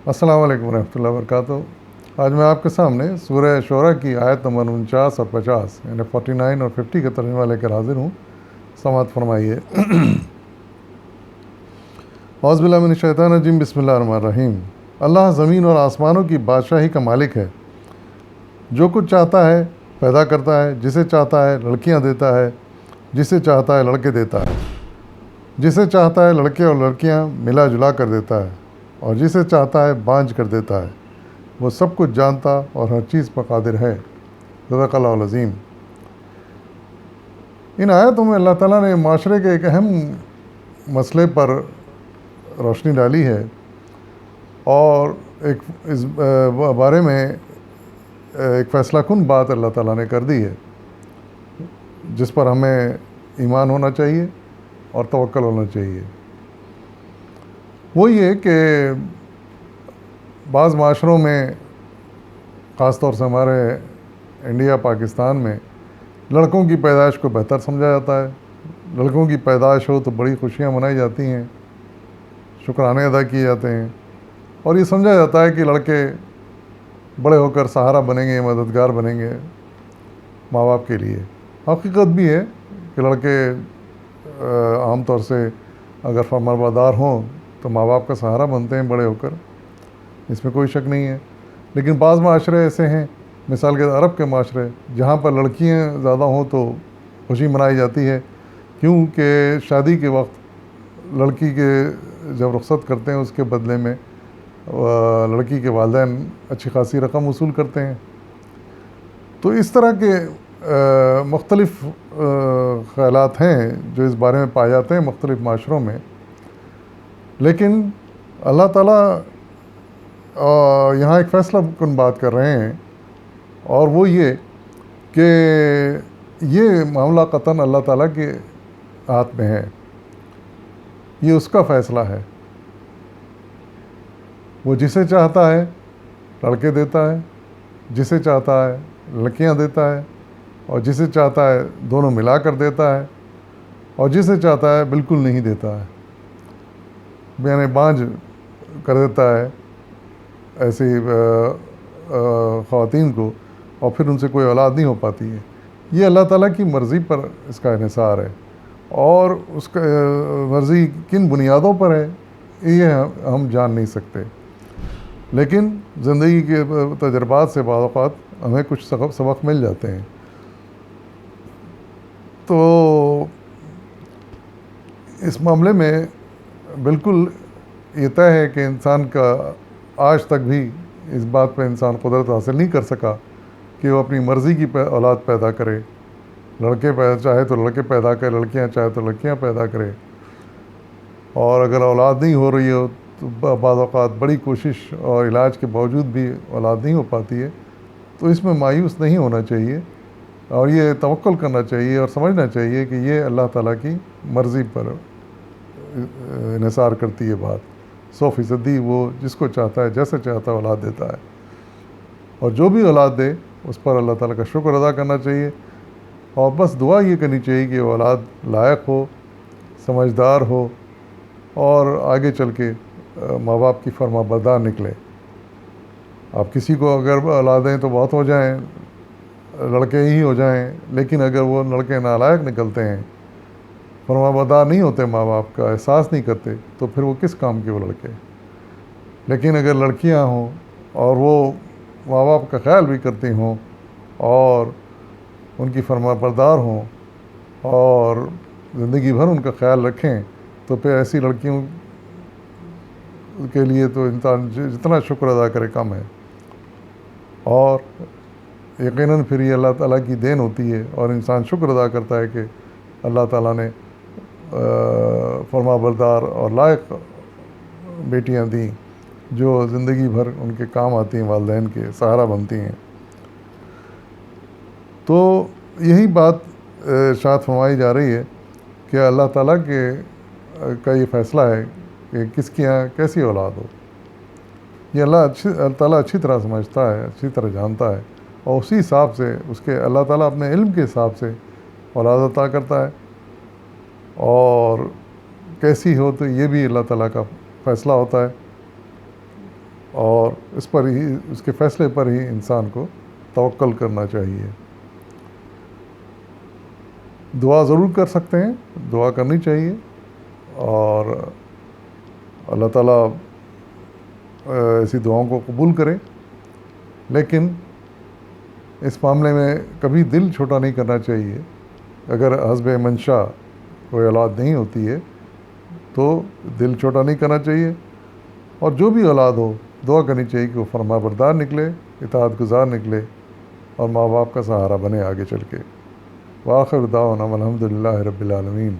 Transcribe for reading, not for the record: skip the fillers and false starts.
السلام علیکم ورحمۃ اللہ وبرکاتہ۔ آج میں آپ کے سامنے سورہ شعراء کی آیت نمبر 49 اور 50 یعنی 49 اور 50 کا ترجمہ لے کر حاضر ہوں۔ سماعت فرمائیے۔ اعوذ باللہ من الشیطان الرجیم، بسم اللہ الرحمن الرحیم۔ اللہ زمین اور آسمانوں کی بادشاہی کا مالک ہے، جو کچھ چاہتا ہے پیدا کرتا ہے، جسے چاہتا ہے لڑکیاں دیتا ہے، جسے چاہتا ہے لڑکے دیتا ہے، جسے چاہتا ہے لڑکے اور لڑکیاں ملا جلا کر دیتا ہے، اور جسے چاہتا ہے بانجھ کر دیتا ہے۔ وہ سب کچھ جانتا اور ہر چیز پر قادر ہے۔ صدق اللہ العظیم۔ ان آیتوں میں اللہ تعالیٰ نے معاشرے کے ایک اہم مسئلے پر روشنی ڈالی ہے، اور اس بارے میں ایک فیصلہ کن بات اللہ تعالیٰ نے کر دی ہے، جس پر ہمیں ایمان ہونا چاہیے اور توکل ہونا چاہیے۔ وہ یہ کہ بعض معاشروں میں، خاص طور سے ہمارے انڈیا پاکستان میں، لڑکوں کی پیدائش کو بہتر سمجھا جاتا ہے۔ لڑکوں کی پیدائش ہو تو بڑی خوشیاں منائی جاتی ہیں، شکرانے ادا کیے جاتے ہیں، اور یہ سمجھا جاتا ہے کہ لڑکے بڑے ہو کر سہارا بنیں گے، مددگار بنیں گے ماں باپ کے لیے۔ حقیقت بھی ہے کہ لڑکے عام طور سے اگر فرمانبردار ہوں تو ماں باپ کا سہارا بنتے ہیں بڑے ہو کر، اس میں کوئی شک نہیں ہے۔ لیکن بعض معاشرے ایسے ہیں، مثال کے عرب کے معاشرے، جہاں پر لڑکیاں زیادہ ہوں تو خوشی منائی جاتی ہے، کیونکہ شادی کے وقت لڑکی کے جب رخصت کرتے ہیں اس کے بدلے میں لڑکی کے والدین اچھی خاصی رقم وصول کرتے ہیں۔ تو اس طرح کے مختلف خیالات ہیں جو اس بارے میں پائے جاتے ہیں مختلف معاشروں میں۔ لیکن اللہ تعالیٰ یہاں ایک فیصلہ کن بات کر رہے ہیں، اور وہ یہ کہ یہ معاملہ قطعاً اللہ تعالیٰ کے ہاتھ میں ہے، یہ اس کا فیصلہ ہے۔ وہ جسے چاہتا ہے لڑکے دیتا ہے، جسے چاہتا ہے لڑکیاں دیتا ہے، اور جسے چاہتا ہے دونوں ملا کر دیتا ہے، اور جسے چاہتا ہے بالکل نہیں دیتا ہے، یعنی بانجھ کر دیتا ہے ایسی خواتین کو، اور پھر ان سے کوئی اولاد نہیں ہو پاتی ہے۔ یہ اللہ تعالیٰ کی مرضی پر اس کا انحصار ہے، اور اس کا مرضی کن بنیادوں پر ہے یہ ہم جان نہیں سکتے۔ لیکن زندگی کے تجربات سے بعض اوقات ہمیں کچھ سبق مل جاتے ہیں۔ تو اس معاملے میں بالکل یہ طے ہے کہ انسان کا آج تک بھی اس بات پہ انسان قدرت حاصل نہیں کر سکا کہ وہ اپنی مرضی کی اولاد پیدا کرے۔ لڑکے چاہے تو لڑکے پیدا کرے، لڑکیاں چاہے تو لڑکیاں پیدا کرے، اور اگر اولاد نہیں ہو رہی ہو تو بعض اوقات بڑی کوشش اور علاج کے باوجود بھی اولاد نہیں ہو پاتی ہے، تو اس میں مایوس نہیں ہونا چاہیے، اور یہ توکل کرنا چاہیے اور سمجھنا چاہیے کہ یہ اللہ تعالیٰ کی مرضی پر انحصار کرتی ہے بات۔ 100% وہ جس کو چاہتا ہے جیسے چاہتا ہے اولاد دیتا ہے، اور جو بھی اولاد دے اس پر اللہ تعالیٰ کا شکر ادا کرنا چاہیے، اور بس دعا یہ کرنی چاہیے کہ وہ اولاد لائق ہو، سمجھدار ہو، اور آگے چل کے ماں باپ کی فرما بردار نکلے۔ آپ کسی کو اگر اولادیں تو بہت ہو جائیں، لڑکے ہی ہو جائیں، لیکن اگر وہ لڑکے نالائق نکلتے ہیں، فرما بردار نہیں ہوتے، ماں باپ کا احساس نہیں کرتے، تو پھر وہ کس کام کے وہ لڑکے۔ لیکن اگر لڑکیاں ہوں اور وہ ماں باپ کا خیال بھی کرتی ہوں اور ان کی فرما بردار ہوں اور زندگی بھر ان کا خیال رکھیں، تو پھر ایسی لڑکیوں کے لیے تو انسان جتنا شکر ادا کرے کم ہے، اور یقیناً پھر یہ اللہ تعالیٰ کی دین ہوتی ہے، اور انسان شکر ادا کرتا ہے کہ اللہ تعالیٰ نے فرما بردار اور لائق بیٹیاں دیں جو زندگی بھر ان کے کام آتی ہیں، والدین کے سہارا بنتی ہیں۔ تو یہی بات ارشاد فرمائی جا رہی ہے کہ اللہ تعالیٰ کا یہ فیصلہ ہے کہ کس کی یہاں کیسی اولاد ہو۔ یہ اللہ تعالیٰ اچھی طرح سمجھتا ہے، اچھی طرح جانتا ہے، اور اسی حساب سے اللہ تعالیٰ اپنے علم کے حساب سے اولاد عطا کرتا ہے، اور کیسی ہو تو یہ بھی اللہ تعالیٰ کا فیصلہ ہوتا ہے۔ اور اس پر ہی، اس کے فیصلے پر ہی انسان کو توکل کرنا چاہیے۔ دعا ضرور کر سکتے ہیں، دعا کرنی چاہیے، اور اللہ تعالیٰ ایسی دعاؤں کو قبول کرے، لیکن اس معاملے میں کبھی دل چھوٹا نہیں کرنا چاہیے۔ اگر حسب منشا کوئی اولاد نہیں ہوتی ہے تو دل چھوٹا نہیں کرنا چاہیے، اور جو بھی اولاد ہو دعا کرنی چاہیے کہ وہ فرما بردار نکلے، اطاعت گزار نکلے، اور ماں باپ کا سہارا بنے آگے چل کے۔ وآخر دعوانا الحمد للہ رب العالمین۔